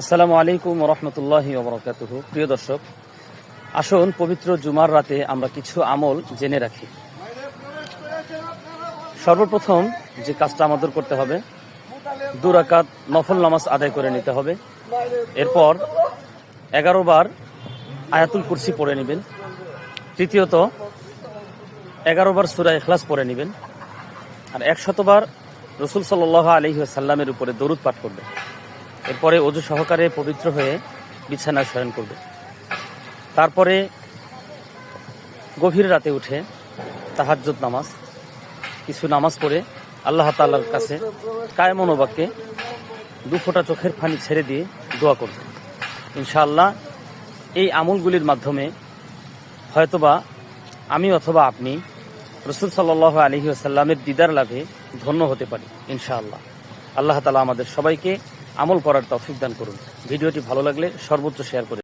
আসসালামু আলাইকুম রহমতুল্লাহি ওবরাকাতুহু। প্রিয় দর্শক, আসুন পবিত্র জুমার রাতে আমরা কিছু আমল জেনে রাখি। সর্বপ্রথম যে কাজটা আমাদের করতে হবে, 2 রাকাত নফল নামাজ আদায় করে নিতে হবে। এরপর 11 বার আয়াতুল কুরসি পড়ে নেবেন। তৃতীয়ত 11 বার সূরা ইখলাস পড়ে নেবেন। আর 100 বার রাসূল সাল্লাল্লাহু আলাইহি ওয়াসাল্লামের উপরে দরুদ পাঠ করবেন। এরপরে ওযু সহকারে পবিত্র হয়ে বিছানায় শয়ন করবে। তারপরে গভীর রাতে উঠে তাহাজ্জুদ নামাজ, কিছু নামাজ পড়ে আল্লাহ তাআলার কাছে কায়মন বাক্যে 2 ফোঁটা চোখের পানি ছেড়ে দিয়ে দোয়া করবে। ইনশাআল্লাহ এই আমলগুলির মাধ্যমে হয়তোবা আমি অথবা আপনি রাসূল সাল্লাল্লাহু আলাইহি ওয়াসাল্লামের দিদার লাভে ধন্য হতে পারি ইনশাআল্লাহ। আল্লাহ তাআলা আমাদের সবাইকে আমল করার তৌফিক দান করুন। ভিডিওটি ভালো লাগলে সর্বোচ্চ শেয়ার করে